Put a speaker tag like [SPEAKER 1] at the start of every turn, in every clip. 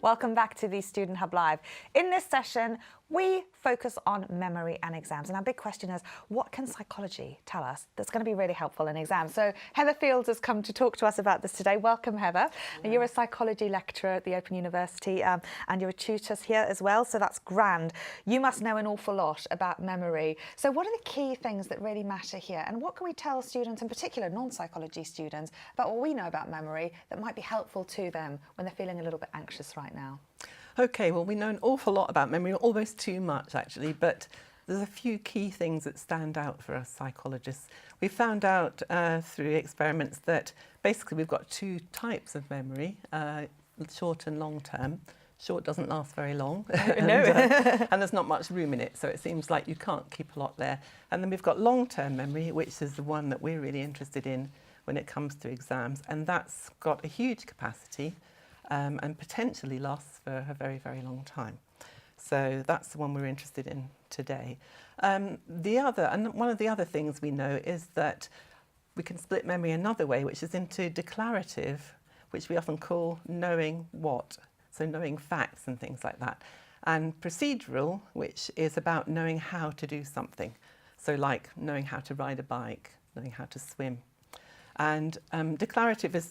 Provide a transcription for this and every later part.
[SPEAKER 1] Welcome back to the Student Hub Live. In this session, we focus on memory and exams. And our big question is, what can psychology tell us that's going to be really helpful in exams? So Heather Fields has come to talk to us about this today. Welcome, Heather. Yeah. You're a psychology lecturer at the Open University and you're a tutor here as well, so that's grand. You must know an awful lot about memory. So what are the key things that really matter here? And what can we tell students, in particular non-psychology students, about what we know about memory that might be helpful to them when they're feeling a little bit anxious right now?
[SPEAKER 2] Okay, well, we know an awful lot about memory, almost too much actually, but there's a few key things that stand out for us psychologists. We found out through experiments that basically we've got two types of memory, short and long term. Short doesn't last very long, and there's not much room in it, so it seems like you can't keep a lot there. And then we've got long-term memory, which is the one that we're really interested in when it comes to exams, and that's got a huge capacity. And potentially lasts for a very, very long time. So that's the one we're interested in today. One of the other things we know is that we can split memory another way, which is into declarative, which we often call knowing what, so knowing facts and things like that, and procedural, which is about knowing how to do something, so like knowing how to ride a bike, knowing how to swim. And declarative is,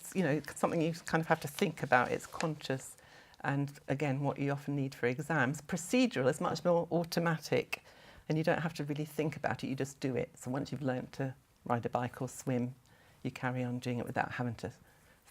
[SPEAKER 2] something you kind of have to think about. It's conscious, and again, what you often need for exams. Procedural is much more automatic, and you don't have to really think about it. You just do it. So once you've learnt to ride a bike or swim, you carry on doing it without having to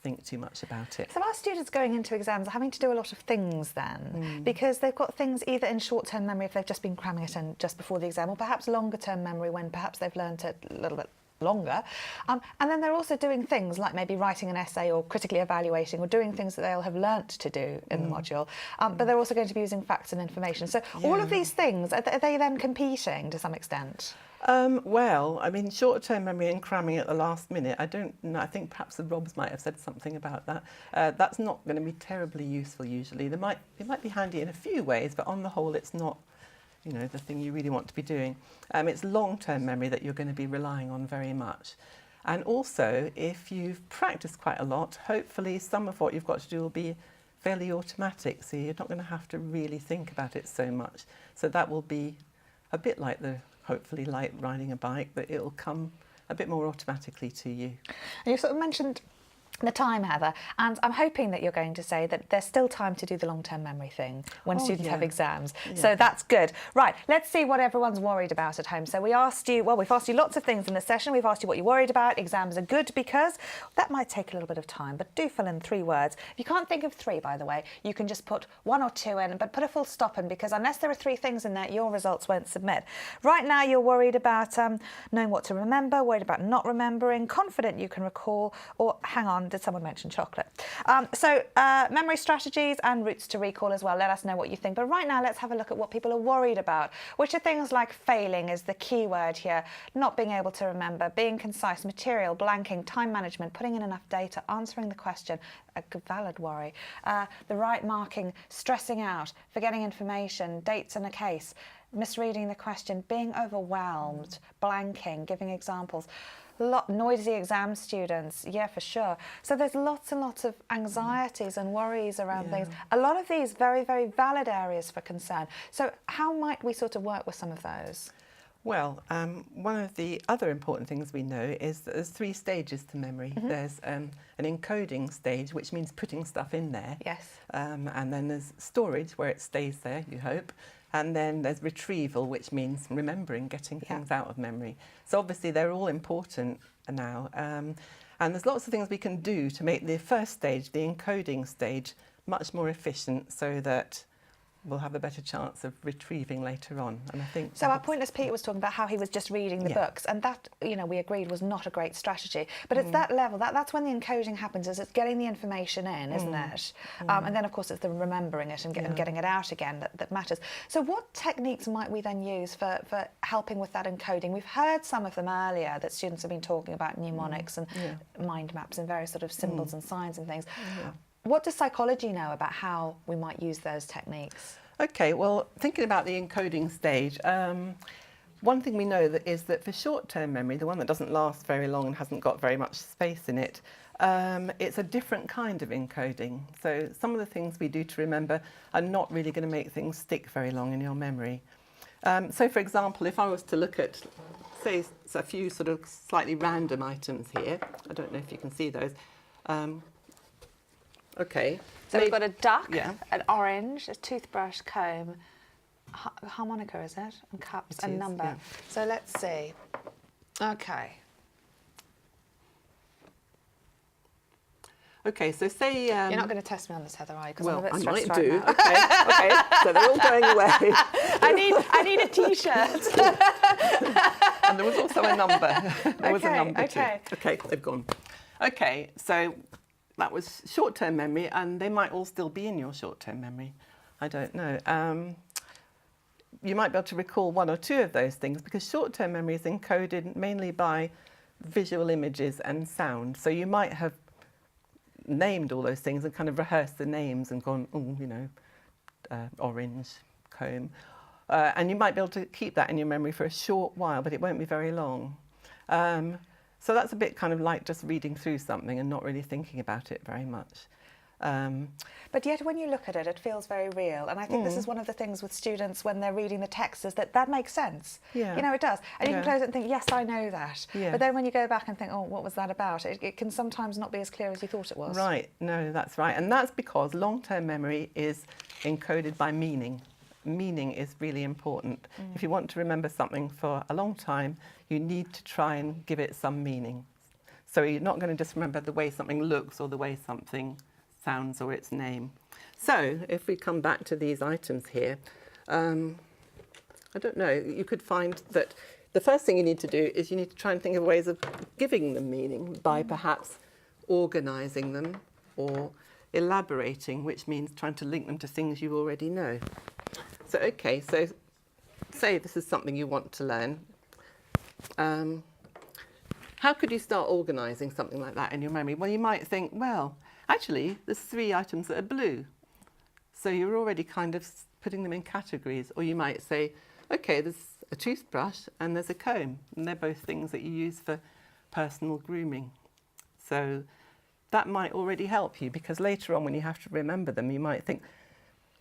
[SPEAKER 2] think too much about it.
[SPEAKER 1] So our students going into exams are having to do a lot of things then, because they've got things either in short-term memory if they've just been cramming it in just before the exam, or perhaps longer-term memory when perhaps they've learnt it a little bit longer, and then they're also doing things like maybe writing an essay or critically evaluating or doing things that they'll have learnt to do in the module, but they're also going to be using facts and information. So all of these things, are they then competing to some extent?
[SPEAKER 2] Well, I mean, short-term memory and cramming at the last minute, I don't know, I think perhaps the Robs might have said something about that. That's not going to be terribly useful usually. It might be handy in a few ways, but on the whole it's not the thing you really want to be doing. It's long-term memory that you're going to be relying on very much. And also, if you've practiced quite a lot, hopefully some of what you've got to do will be fairly automatic, so you're not going to have to really think about it so much. So that will be a bit like hopefully like riding a bike, but it'll come a bit more automatically to you.
[SPEAKER 1] And you sort of mentioned the time, Heather, and I'm hoping that you're going to say that there's still time to do the long-term memory thing when students have exams. Yeah. So that's good. Right, let's see what everyone's worried about at home. So we've asked you lots of things in this session. We've asked you what you're worried about. Exams are good because that might take a little bit of time, but do fill in 3 words. If you can't think of 3, by the way, you can just put 1 or 2 in, but put a full stop in, because unless there are 3 things in there, your results won't submit. Right now, you're worried about knowing what to remember, worried about not remembering, confident you can recall, or hang on, did someone mention chocolate? Memory strategies and routes to recall as well. Let us know what you think. But right now, let's have a look at what people are worried about, which are things like failing is the key word here, not being able to remember, being concise, material, blanking, time management, putting in enough data, answering the question, a valid worry, the right marking, stressing out, forgetting information, dates in a case, misreading the question, being overwhelmed, blanking, giving examples. Noisy exam students, yeah, for sure. So there's lots and lots of anxieties and worries around things. A lot of these very, very valid areas for concern. So how might we sort of work with some of those?
[SPEAKER 2] Well, one of the other important things we know is that there's 3 stages to memory. There's an encoding stage, which means putting stuff in there.
[SPEAKER 1] Yes.
[SPEAKER 2] And then there's storage, where it stays there, you hope. And then there's retrieval, which means remembering, getting things out of memory. So obviously they're all important now. And there's lots of things we can do to make the first stage, the encoding stage, much more efficient, so that we'll have a better chance of retrieving later on. And I think
[SPEAKER 1] so. Our pointless Peter was talking about how he was just reading the books, and that we agreed was not a great strategy. But it's that level, that's when the encoding happens, is it's getting the information in, isn't it? And then of course it's the remembering it and getting it out again that matters. So what techniques might we then use for helping with that encoding? We've heard some of them earlier, that students have been talking about mnemonics and mind maps and various sort of symbols and signs and things. What does psychology know about how we might use those techniques?
[SPEAKER 2] Okay, well, thinking about the encoding stage, one thing we know is that for short-term memory, the one that doesn't last very long and hasn't got very much space in it, it's a different kind of encoding. So some of the things we do to remember are not really going to make things stick very long in your memory. So for example, if I was to look at, say, a few sort of slightly random items here, I don't know if you can see those. Okay.
[SPEAKER 1] So we've got a duck,
[SPEAKER 2] yeah,
[SPEAKER 1] an orange, a toothbrush, comb, harmonica, is it? And cups, and number.
[SPEAKER 2] Yeah.
[SPEAKER 1] So let's see. Okay.
[SPEAKER 2] Okay, so say...
[SPEAKER 1] You're not going to test me on this, Heather, are you? 'Cause
[SPEAKER 2] well,
[SPEAKER 1] I'm a bit
[SPEAKER 2] I
[SPEAKER 1] stressed
[SPEAKER 2] might
[SPEAKER 1] right
[SPEAKER 2] do.
[SPEAKER 1] now.
[SPEAKER 2] Okay, so they're all going away.
[SPEAKER 1] I need a T-shirt.
[SPEAKER 2] And there was also a number. There was a number
[SPEAKER 1] okay.
[SPEAKER 2] too. Okay, they've gone. Okay, so that was short-term memory, and they might all still be in your short-term memory. I don't know. You might be able to recall one or two of those things, because short-term memory is encoded mainly by visual images and sound. So you might have named all those things and kind of rehearsed the names and gone, oh, you know, orange, comb. And you might be able to keep that in your memory for a short while, but it won't be very long. So that's a bit kind of like just reading through something and not really thinking about it very much.
[SPEAKER 1] But yet when you look at it, it feels very real. And I think this is one of the things with students when they're reading the text, is that makes sense.
[SPEAKER 2] Yeah.
[SPEAKER 1] You know, it does. And you
[SPEAKER 2] Yeah.
[SPEAKER 1] can close it and think, yes, I know that.
[SPEAKER 2] Yeah.
[SPEAKER 1] But then when you go back and think, oh, what was that about? It can sometimes not be as clear as you thought it was.
[SPEAKER 2] Right, no, that's right. And that's because long-term memory is encoded by meaning. Meaning is really important. If you want to remember something for a long time, you need to try and give it some meaning. So you're not going to just remember the way something looks or the way something sounds or its name. So if we come back to these items here, I don't know, you could find that the first thing you need to do is you need to try and think of ways of giving them meaning by perhaps organising them or elaborating, which means trying to link them to things you already know. So, okay, so say this is something you want to learn. How could you start organising something like that in your memory? Well, you might think, well, actually, there's 3 items that are blue. So you're already kind of putting them in categories. Or you might say, okay, there's a toothbrush and there's a comb. And they're both things that you use for personal grooming. So that might already help you, because later on when you have to remember them, you might think,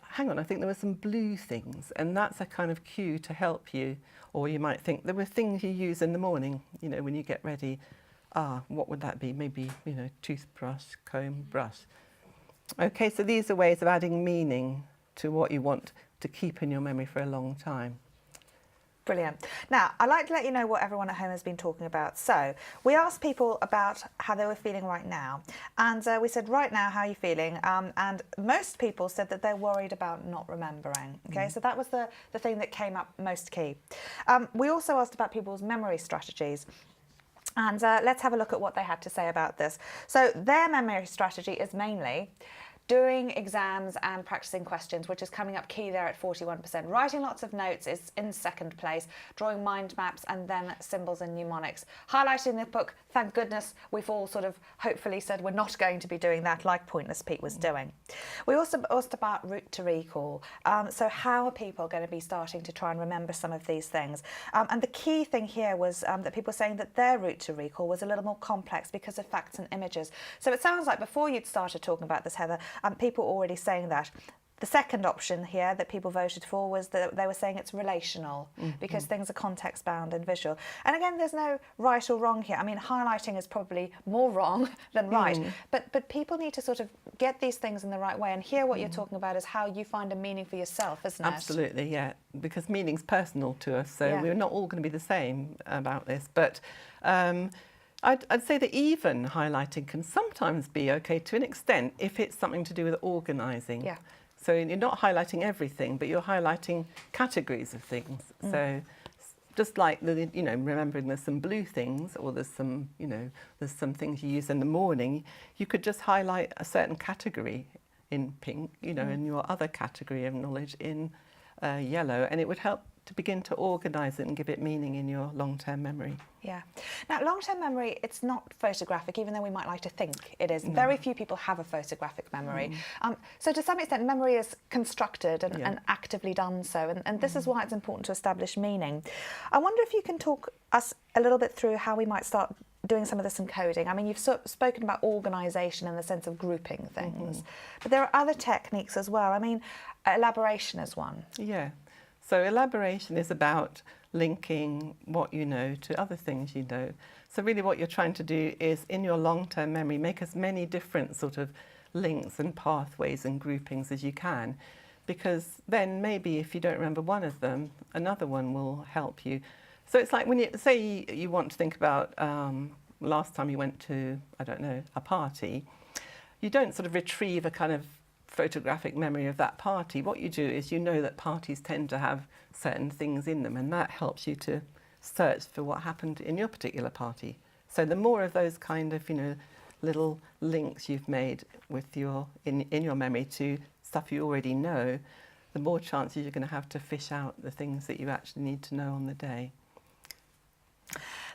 [SPEAKER 2] hang on, I think there were some blue things. And that's a kind of cue to help you. Or you might think there were things you use in the morning, you know, when you get ready. What would that be? Maybe, you know, toothbrush, comb, brush. Okay, so these are ways of adding meaning to what you want to keep in your memory for a long time.
[SPEAKER 1] Brilliant. Now, I'd like to let you know what everyone at home has been talking about. So, we asked people about how they were feeling right now. And we said, right now, how are you feeling? And most people said that they're worried about not remembering. Okay, so that was the thing that came up most key. We also asked about people's memory strategies. And let's have a look at what they had to say about this. So their memory strategy is mainly doing exams and practicing questions, which is coming up key there at 41%. Writing lots of notes is in second place. Drawing mind maps and then symbols and mnemonics. Highlighting the book, thank goodness we've all sort of hopefully said we're not going to be doing that like Pointless Pete was doing. We also asked about route to recall. So how are people going to be starting to try and remember some of these things? And the key thing here was that people were saying that their route to recall was a little more complex because of facts and images. So it sounds like before you'd started talking about this, Heather, people were already saying that. The second option here that people voted for was that they were saying it's relational because things are context bound and visual. And again, there's no right or wrong here. I mean, highlighting is probably more wrong than right, but people need to sort of get these things in the right way. And here what you're talking about is how you find a meaning for yourself, isn't it?
[SPEAKER 2] Absolutely, yeah, because meaning's personal to us, so we're not all going to be the same about this. But I'd say that even highlighting can sometimes be okay to an extent if it's something to do with organising. Yeah. So you're not highlighting everything, but you're highlighting categories of things. So just like, remembering there's some blue things, or there's some, there's some things you use in the morning, you could just highlight a certain category in pink, and your other category of knowledge in yellow, and it would help to begin to organise it and give it meaning in your long-term memory. Yeah.
[SPEAKER 1] Now, long-term memory, it's not photographic, even though we might like to think it is. No. Very few people have a photographic memory. So to some extent, memory is constructed and actively done so, and this is why it's important to establish meaning. I wonder if you can talk us a little bit through how we might start doing some of this encoding. I mean, you've spoken about organisation in the sense of grouping things, but there are other techniques as well. I mean, elaboration is one.
[SPEAKER 2] Yeah. So elaboration is about linking what you know to other things you know. So really what you're trying to do is, in your long-term memory, make as many different sort of links and pathways and groupings as you can, because then maybe if you don't remember one of them, another one will help you. So it's like when you say you want to think about last time you went to, I don't know, a party, you don't sort of retrieve a kind of photographic memory of that party. What you do is you know that parties tend to have certain things in them, and that helps you to search for what happened in your particular party. So the more of those kind of, little links you've made with in your memory to stuff you already know, the more chances you're going to have to fish out the things that you actually need to know on the day.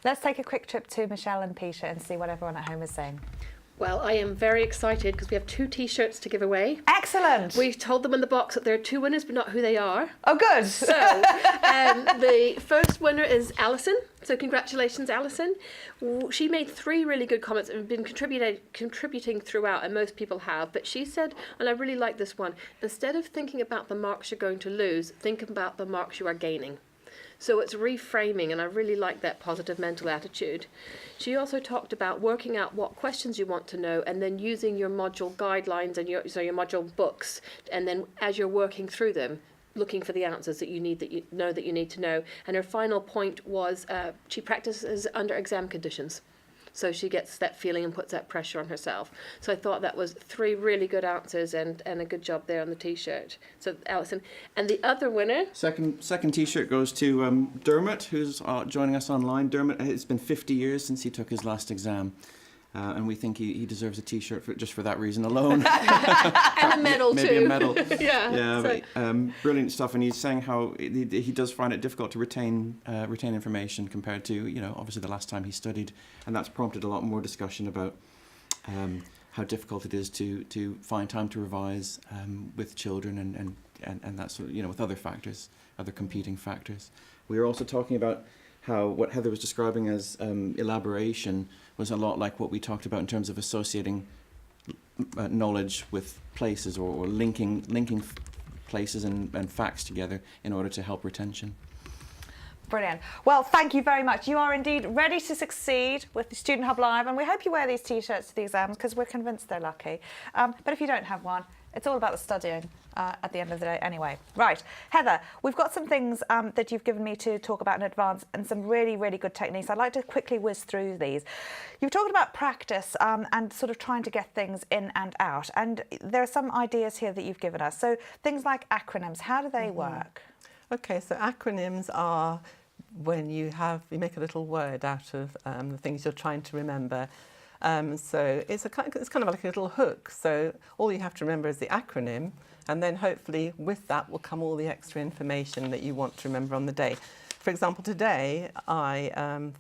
[SPEAKER 1] Let's take a quick trip to Michelle and Peter and see what everyone at home is saying.
[SPEAKER 3] Well, I am very excited because we have 2 T-shirts to give away.
[SPEAKER 1] Excellent!
[SPEAKER 3] We told them in the box that there are 2 winners, but not who they are.
[SPEAKER 1] Oh, good!
[SPEAKER 3] So, the first winner is Alison. So congratulations, Alison. She made 3 really good comments and been contributing throughout, and most people have. But she said, and I really like this one, instead of thinking about the marks you're going to lose, think about the marks you are gaining. So it's reframing, and I really like that positive mental attitude. She also talked about working out what questions you want to know, and then using your module guidelines and your module books, and then as you're working through them, looking for the answers that you need to know. And her final point was she practices under exam conditions. So she gets that feeling and puts that pressure on herself. So I thought that was 3 really good answers and a good job there on the T-shirt. So Alison. And the other winner?
[SPEAKER 4] Second T-shirt goes to Dermot, who's joining us online. Dermot, it's been 50 years since he took his last exam. And we think he deserves a T-shirt just for that reason alone.
[SPEAKER 3] And a medal
[SPEAKER 4] maybe
[SPEAKER 3] too.
[SPEAKER 4] A medal.
[SPEAKER 3] Yeah.
[SPEAKER 4] But, brilliant stuff. And he's saying how he does find it difficult to retain information compared to, obviously the last time he studied. And that's prompted a lot more discussion about how difficult it is to find time to revise with children and that sort of, with other factors, other competing factors. We were also talking about how what Heather was describing as elaboration was a lot like what we talked about in terms of associating knowledge with places or linking places and facts together in order to help retention.
[SPEAKER 1] Brilliant. Well, thank you very much. You are indeed ready to succeed with the Student Hub Live, and we hope you wear these T-shirts to the exams because we're convinced they're lucky. But if you don't have one, it's all about the studying at the end of the day anyway. Right, Heather, we've got some things that you've given me to talk about in advance and some really, really good techniques. I'd like to quickly whiz through these. You've talked about practice and sort of trying to get things in and out, and there are some ideas here that you've given us. So things like acronyms, how do they work?
[SPEAKER 2] Okay, so acronyms are when you make a little word out of the things you're trying to remember. So it's kind of like a little hook. So all you have to remember is the acronym, and then hopefully with that will come all the extra information that you want to remember on the day. For example, today I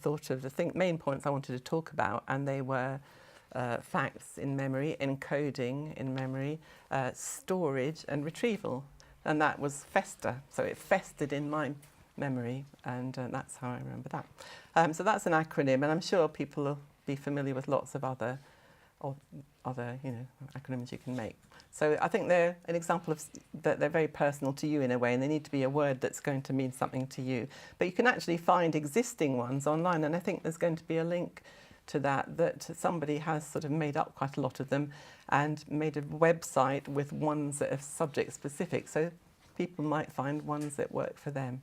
[SPEAKER 2] thought of the main points I wanted to talk about, and they were facts in memory, encoding in memory, storage and retrieval. And that was fester. So it festered in my memory, and that's how I remember that. So that's an acronym, and I'm sure people will be familiar with lots of other acronyms you can make. So I think they're an example of that they're very personal to you in a way, and they need to be a word that's going to mean something to you. But you can actually find existing ones online, and I think there's going to be a link to that somebody has sort of made up quite a lot of them and made a website with ones that are subject specific, so people might find ones that work for them.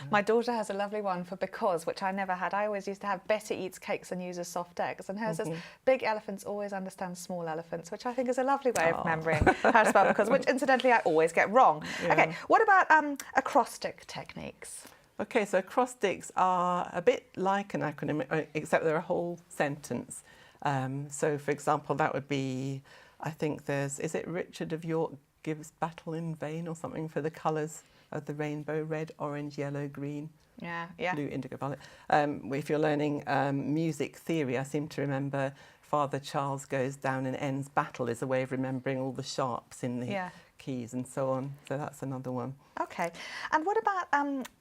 [SPEAKER 1] My daughter has a lovely one for because, which I never had. I always used to have Betty eats cakes and uses soft eggs, and hers says big elephants always understand small elephants, which I think is a lovely way of remembering how to spell because, which incidentally I always get wrong. Yeah. Okay, what about acrostic techniques? Okay,
[SPEAKER 2] so acrostics are a bit like an acronym, except they're a whole sentence. So for example, that would be, I think is it Richard of York gives battle in vain or something for the colours of the rainbow, red, orange, yellow, green, blue, indigo, violet. If you're learning music theory, I seem to remember Father Charles goes down and ends battle is a way of remembering all the sharps in the keys and so on. So that's another one.
[SPEAKER 1] Okay. And what about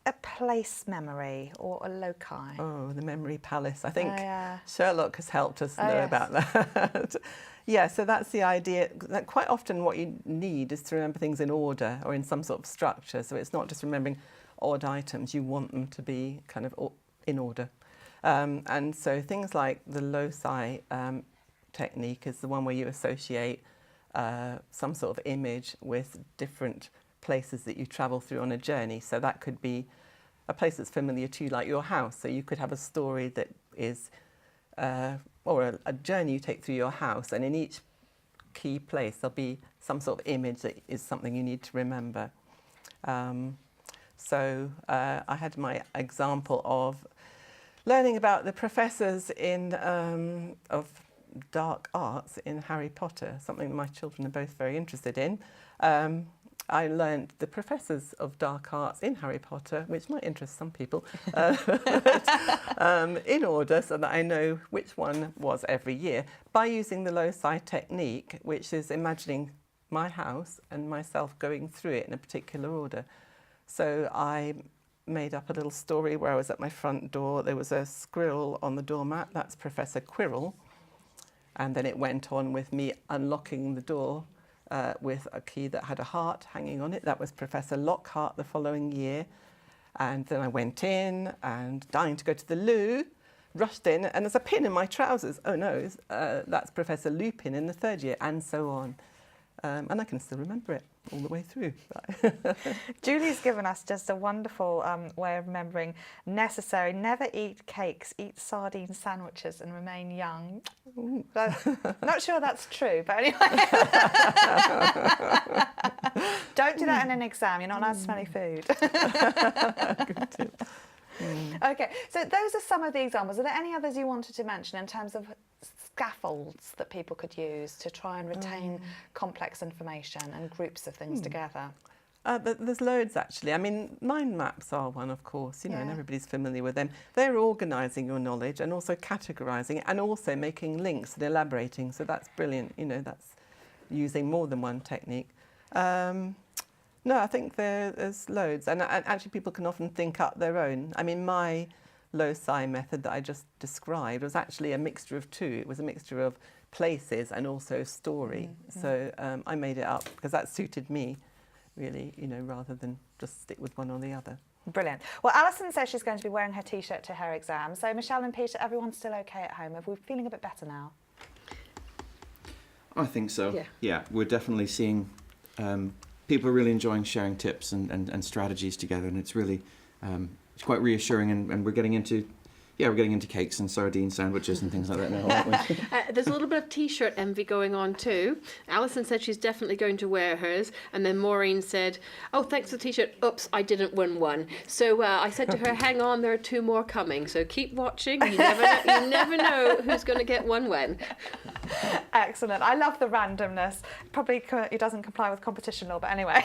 [SPEAKER 1] a place memory or a loci?
[SPEAKER 2] Oh, the memory palace. I think
[SPEAKER 1] yeah.
[SPEAKER 2] Sherlock has helped us know
[SPEAKER 1] yes.
[SPEAKER 2] about that. Yeah, so that's the idea. That quite often what you need is to remember things in order or in some sort of structure. So it's not just remembering odd items. You want them to be kind of in order. And so things like the loci technique is the one where you associate some sort of image with different places that you travel through on a journey. So that could be a place that's familiar to you, like your house. So you could have a story that is, or a journey you take through your house, and in each key place there'll be some sort of image that is something you need to remember. So I had my example of learning about the professors of dark arts in Harry Potter, something that my children are both very interested in. I learned the professors of dark arts in Harry Potter, which might interest some people, in order so that I know which one was every year by using the loci technique, which is imagining my house and myself going through it in a particular order. So I made up a little story where I was at my front door. There was a squirrel on the doormat. That's Professor Quirrell. And then it went on with me unlocking the door with a key that had a heart hanging on it. That was Professor Lockhart the following year. And then I went in and dying to go to the loo, rushed in, and there's a pin in my trousers. Oh no, that's Professor Lupin in the third year, and so on. And I can still remember it all the way through.
[SPEAKER 1] Julie's given us just a wonderful way of remembering necessary. Never eat cakes, eat sardine sandwiches and remain young. So, not sure that's true, but anyway. Don't do that in an exam. You're not allowed to smell any food.
[SPEAKER 2] Good tip.
[SPEAKER 1] Okay, so those are some of the examples. Are there any others you wanted to mention in terms of scaffolds that people could use to try and retain complex information and groups of things together?
[SPEAKER 2] There's loads, actually. I mean, mind maps are one, of course, you know, and everybody's familiar with them. They're organising your knowledge and also categorising it and also making links and elaborating. So that's brilliant. You know, that's using more than one technique. No, I think there's loads. And actually, people can often think up their own. I mean, my loci method that I just described was actually a mixture of two. It was a mixture of places and also story. So I made it up because that suited me, really, you know, rather than just stick with one or the other.
[SPEAKER 1] Brilliant. Well, Alison says she's going to be wearing her T-shirt to her exam. So Michelle and Peter, everyone's still okay at home? Are we feeling a bit better now?
[SPEAKER 4] I think so.
[SPEAKER 3] Yeah.
[SPEAKER 4] Yeah, we're definitely seeing people are really enjoying sharing tips and strategies together, and it's really it's quite reassuring. And we're getting into cakes and sardine sandwiches and things like that now, aren't we?
[SPEAKER 3] There's a little bit of T-shirt envy going on too. Alison said she's definitely going to wear hers, and then Maureen said, "Oh, thanks for the T-shirt. Oops, I didn't win one." So I said to her, "Hang on, there are two more coming. So keep watching. You never know who's going to get one when."
[SPEAKER 1] Excellent. I love the randomness. Probably it doesn't comply with competition law, but anyway.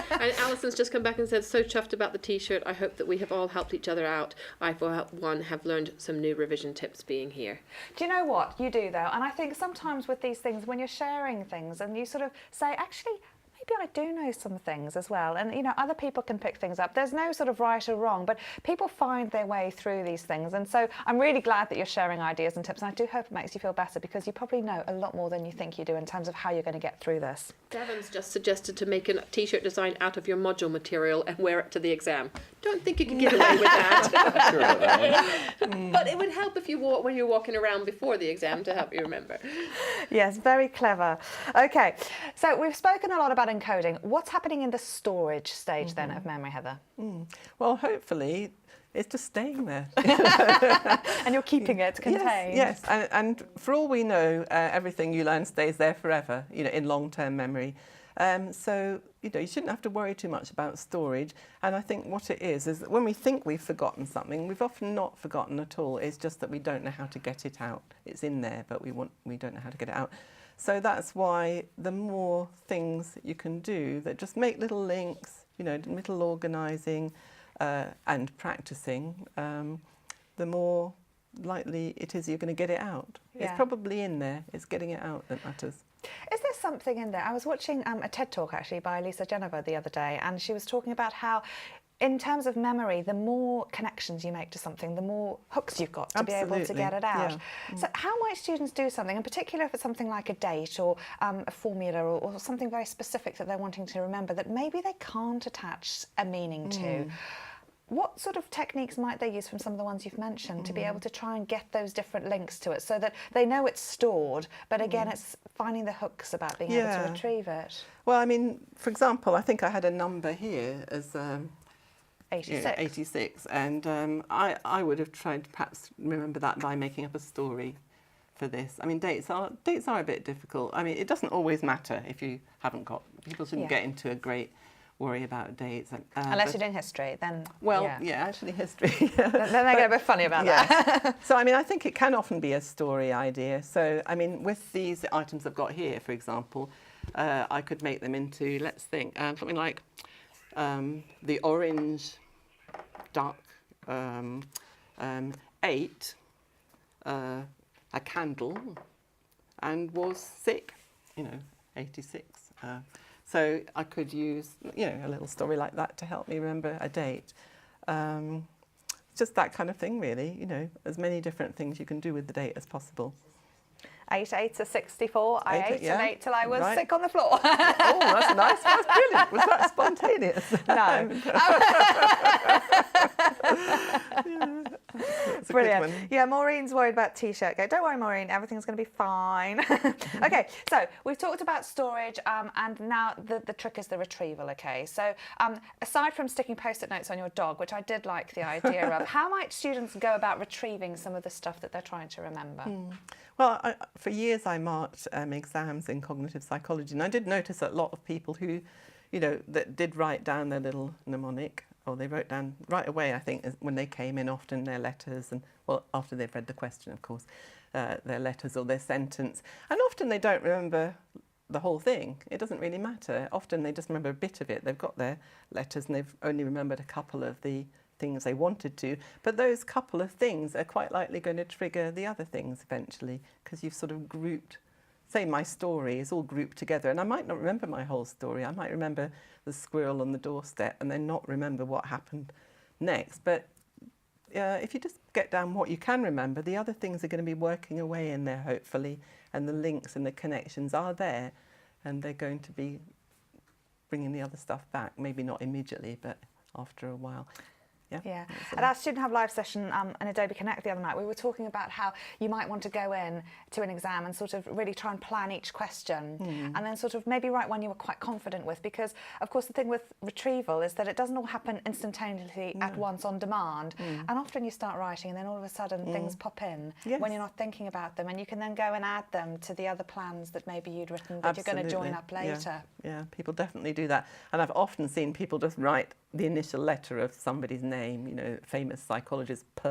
[SPEAKER 3] And Alison's just come back and said, "So chuffed about the T-shirt. I hope that we have all helped each other out. I, for one, have learned some new revision tips being here."
[SPEAKER 1] Do you know what? You do, though. And I think sometimes with these things, when you're sharing things and you sort of say, actually, maybe I do know some things as well. And, you know, other people can pick things up. There's no sort of right or wrong, but people find their way through these things. And so I'm really glad that you're sharing ideas and tips. And I do hope it makes you feel better because you probably know a lot more than you think you do in terms of how you're going to get through this.
[SPEAKER 3] Devon's just suggested to make a T-shirt design out of your module material and wear it to the exam. Don't think you can get away with that. But it would help if you wore it when you're walking around before the exam to help you remember.
[SPEAKER 1] Yes, very clever. Okay, so we've spoken a lot about encoding. What's happening in the storage stage then of memory, Heather?
[SPEAKER 2] Well, hopefully it's just staying there.
[SPEAKER 1] And you're keeping it contained.
[SPEAKER 2] Yes, and for all we know, everything you learn stays there forever, you know, in long-term memory. So, you know, you shouldn't have to worry too much about storage. And I think what it is that when we think we've forgotten something, we've often not forgotten at all. It's just that we don't know how to get it out. It's in there, but we don't know how to get it out. So that's why the more things you can do that just make little links, you know, little organising and practising, the more likely it is you're going to get it out.
[SPEAKER 1] Yeah.
[SPEAKER 2] It's probably in there. It's getting it out that matters.
[SPEAKER 1] Is there something in there? I was watching a TED Talk actually by Lisa Genova the other day, and she was talking about how in terms of memory, the more connections you make to something, the more hooks you've got to be able to get it out.
[SPEAKER 2] Yeah.
[SPEAKER 1] So how might students do something, in particular if it's something like a date or a formula or something very specific that they're wanting to remember that maybe they can't attach a meaning to? What sort of techniques might they use from some of the ones you've mentioned to be able to try and get those different links to it so that they know it's stored, but again, it's finding the hooks about being able to retrieve it?
[SPEAKER 2] Well, I mean, for example, I think I had a number here as
[SPEAKER 1] 86.
[SPEAKER 2] Yeah, 86, and I would have tried to perhaps remember that by making up a story for this. I mean, dates are a bit difficult. I mean, it doesn't always matter if you haven't got. People shouldn't get into a great worry about dates.
[SPEAKER 1] Unless you're doing history, then
[SPEAKER 2] actually history.
[SPEAKER 1] then they're going to be funny about that.
[SPEAKER 2] So I mean, I think it can often be a story idea. So I mean, with these items I've got here, for example, I could make them into, let's think, something like the orange duck ate a candle and was sick, 86. So I could use, a little story like that to help me remember a date. Just that kind of thing, really, as many different things you can do with the date as possible.
[SPEAKER 1] 88 to 64. I ate and ate till I was
[SPEAKER 2] Right.
[SPEAKER 1] sick on the floor.
[SPEAKER 2] Oh, that's nice. That's brilliant. Was that spontaneous?
[SPEAKER 1] No.
[SPEAKER 2] That's a good
[SPEAKER 1] Brilliant.
[SPEAKER 2] one.
[SPEAKER 1] Yeah, Maureen's worried about T-shirt. Go, don't worry, Maureen. Everything's going to be fine. Okay, so we've talked about storage, and now the trick is the retrieval. Okay, so aside from sticking post-it notes on your dog, which I did like the idea of, how might students go about retrieving some of the stuff that they're trying to remember?
[SPEAKER 2] Well, for years I marked exams in cognitive psychology, and I did notice that a lot of people who, that did write down their little mnemonic, or they wrote down right away, I think, when they came in, often their letters, and well, after they've read the question, of course, their letters or their sentence. And often they don't remember the whole thing. It doesn't really matter. Often they just remember a bit of it. They've got their letters and they've only remembered a couple of the things they wanted to, but those couple of things are quite likely going to trigger the other things eventually, because you've sort of grouped, say my story is all grouped together, and I might not remember my whole story. I might remember the squirrel on the doorstep and then not remember what happened next. But if you just get down what you can remember, the other things are going to be working away in there, hopefully, and the links and the connections are there, and they're going to be bringing the other stuff back, maybe not immediately, but after a while.
[SPEAKER 1] Yeah. At our Student Hub Live session in Adobe Connect the other night, we were talking about how you might want to go in to an exam and sort of really try and plan each question and then sort of maybe write one you were quite confident with, because of course the thing with retrieval is that it doesn't all happen instantaneously at once on demand, and often you start writing and then all of a sudden things pop in when you're not thinking about them, and you can then go and add them to the other plans that maybe you'd written that you're going to join up later.
[SPEAKER 2] Yeah, people definitely do that, and I've often seen people just write the initial letter of somebody's name, famous psychologist P,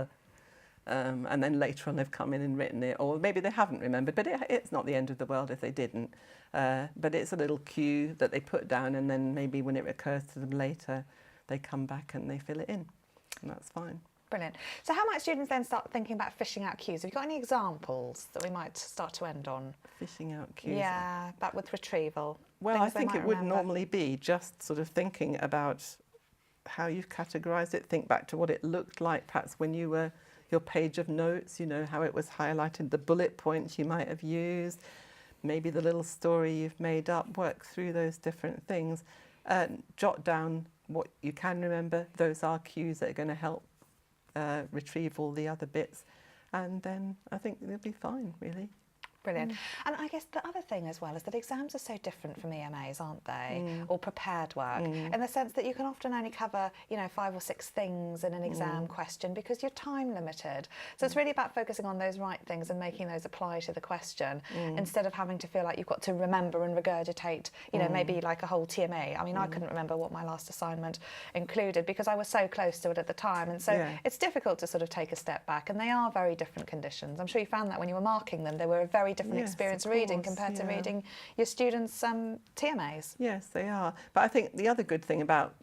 [SPEAKER 2] and then later on they've come in and written it, or maybe they haven't remembered, but it's not the end of the world if they didn't. But it's a little cue that they put down, and then maybe when it recurs to them later, they come back and they fill it in, and that's fine.
[SPEAKER 1] Brilliant. So how might students then start thinking about fishing out cues? Have you got any examples that we might start to end on?
[SPEAKER 2] Fishing out cues?
[SPEAKER 1] Yeah, but with retrieval.
[SPEAKER 2] Well, I think it would normally be just sort of thinking about how you've categorised it. Think back to what it looked like perhaps when you were your page of notes, how it was highlighted, the bullet points you might have used, maybe the little story you've made up. Work through those different things. Jot down what you can remember. Those are cues that are going to help retrieve all the other bits, and then I think it'll be fine, really.
[SPEAKER 1] Brilliant. And I guess the other thing as well is that exams are so different from EMAs, aren't they? Or prepared work, in the sense that you can often only cover, 5 or 6 things in an exam question because you're time limited. So it's really about focusing on those right things and making those apply to the question instead of having to feel like you've got to remember and regurgitate, maybe like a whole TMA. I mean, I couldn't remember what my last assignment included because I was so close to it at the time. And so it's difficult to sort of take a step back, and they are very different conditions. I'm sure you found that when you were marking them, they were a very different experience reading compared to reading your students' TMAs.
[SPEAKER 2] Yes, they are. But I think the other good thing about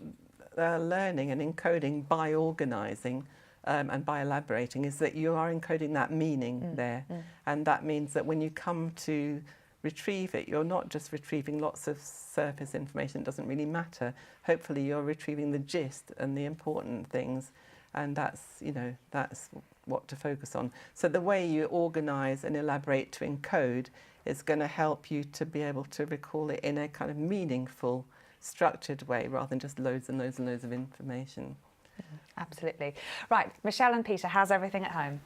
[SPEAKER 2] learning and encoding by organising and by elaborating is that you are encoding that meaning there. And that means that when you come to retrieve it, you're not just retrieving lots of surface information that doesn't really matter. Hopefully you're retrieving the gist and the important things, and that's, you know, that's what to focus on. So the way you organise and elaborate to encode is going to help you to be able to recall it in a kind of meaningful, structured way, rather than just loads and loads and loads of information.
[SPEAKER 1] Absolutely. Right, Michelle and Peter, how's everything at home?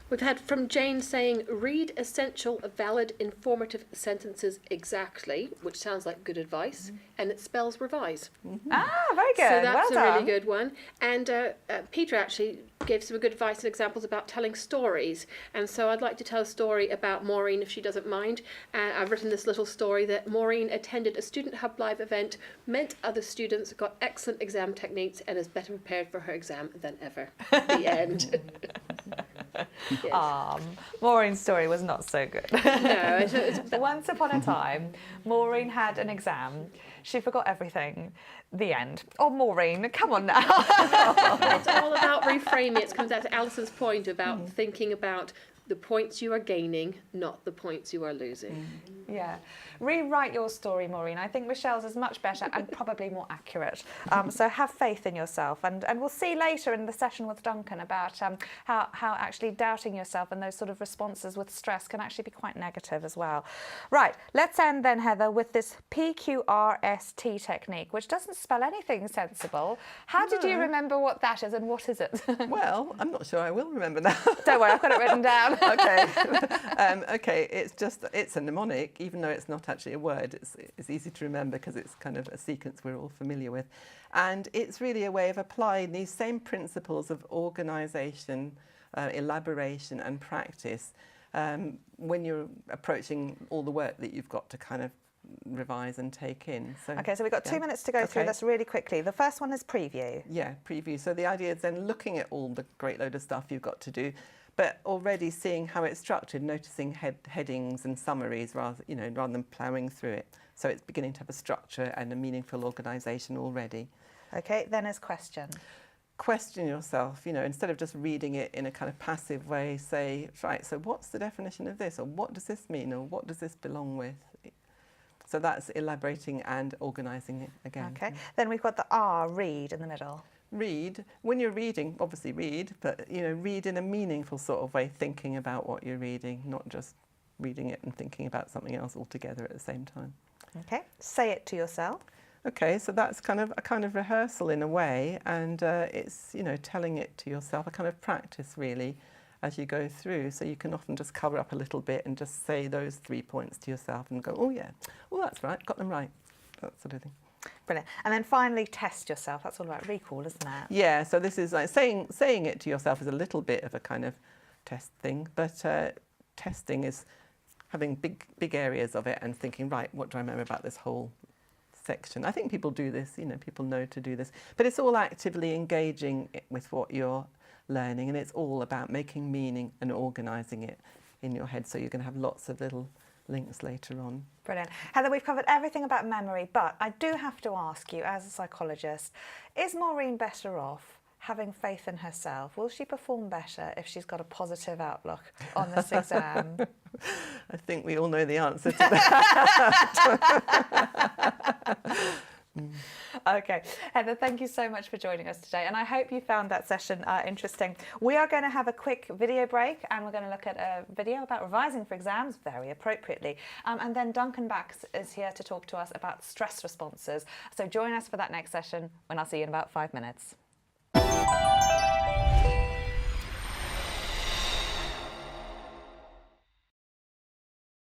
[SPEAKER 3] We've had from Jane saying, read essential, valid, informative sentences exactly, which sounds like good advice, and it spells revise.
[SPEAKER 1] Ah, very good.
[SPEAKER 3] So that's
[SPEAKER 1] well
[SPEAKER 3] a
[SPEAKER 1] done.
[SPEAKER 3] really good one. And Peter actually gave some good advice and examples about telling stories. And so I'd like to tell a story about Maureen, if she doesn't mind. And I've written this little story that Maureen attended a Student Hub Live event, met other students, got excellent exam techniques, and is better prepared for her exam than ever. The end. Yes.
[SPEAKER 1] Maureen's story was not so good.
[SPEAKER 3] No, it's
[SPEAKER 1] Once upon a time, Maureen had an exam. She forgot everything. The end. Oh, Maureen, come on now.
[SPEAKER 3] It's all about reframing. It comes down to Alison's point about thinking about the points you are gaining, not the points you are losing.
[SPEAKER 1] Yeah. Rewrite your story, Maureen. I think Michelle's is much better and probably more accurate. So have faith in yourself. And we'll see later in the session with Duncan about how actually doubting yourself and those sort of responses with stress can actually be quite negative as well. Right. Let's end then, Heather, with this PQRST technique, which doesn't spell anything sensible. How did you remember what that is and what is it?
[SPEAKER 2] Well, I'm not sure I will remember now.
[SPEAKER 1] Don't worry, I've got it written down.
[SPEAKER 2] Okay. Okay, it's a mnemonic, even though it's not actually a word. It's easy to remember because it's kind of a sequence we're all familiar with. And it's really a way of applying these same principles of organisation, elaboration and practice when you're approaching all the work that you've got to kind of revise and take in. So,
[SPEAKER 1] Okay, so we've got 2 minutes to go through this really quickly. The first one is preview.
[SPEAKER 2] Yeah, preview. So the idea is then looking at all the great load of stuff you've got to do, but already seeing how it's structured, noticing headings and summaries rather than ploughing through it. So it's beginning to have a structure and a meaningful organisation already.
[SPEAKER 1] Okay, then is question.
[SPEAKER 2] Question yourself, instead of just reading it in a kind of passive way, say, right, so what's the definition of this? Or what does this mean? Or what does this belong with? So that's elaborating and organising it again.
[SPEAKER 1] Okay, then we've got the R, read, in the middle.
[SPEAKER 2] Read. When you're reading, obviously read, but read in a meaningful sort of way, thinking about what you're reading, not just reading it and thinking about something else altogether at the same time.
[SPEAKER 1] Okay, say it to yourself.
[SPEAKER 2] Okay, so that's kind of a kind of rehearsal in a way, and it's telling it to yourself, a kind of practice really as you go through. So you can often just cover up a little bit and just say those 3 points to yourself and go, oh yeah, oh that's right, got them right, that sort of thing.
[SPEAKER 1] Brilliant. And then finally, test yourself. That's all about recall, isn't it?
[SPEAKER 2] Yeah, so this is like saying it to yourself is a little bit of a kind of test thing, but testing is having big areas of it and thinking, right, what do I remember about this whole section? I think people do this, people know to do this, but it's all actively engaging with what you're learning, and it's all about making meaning and organising it in your head, so you're going to have lots of little links later on.
[SPEAKER 1] Brilliant. Heather, we've covered everything about memory, but I do have to ask you, as a psychologist, is Maureen better off having faith in herself? Will she perform better if she's got a positive outlook on this exam?
[SPEAKER 2] I think we all know the answer to that.
[SPEAKER 1] Okay, Heather, thank you so much for joining us today, and I hope you found that session interesting. We are going to have a quick video break, and we're going to look at a video about revising for exams, very appropriately. And then Duncan Bax is here to talk to us about stress responses. So join us for that next session when I'll see you in about 5 minutes.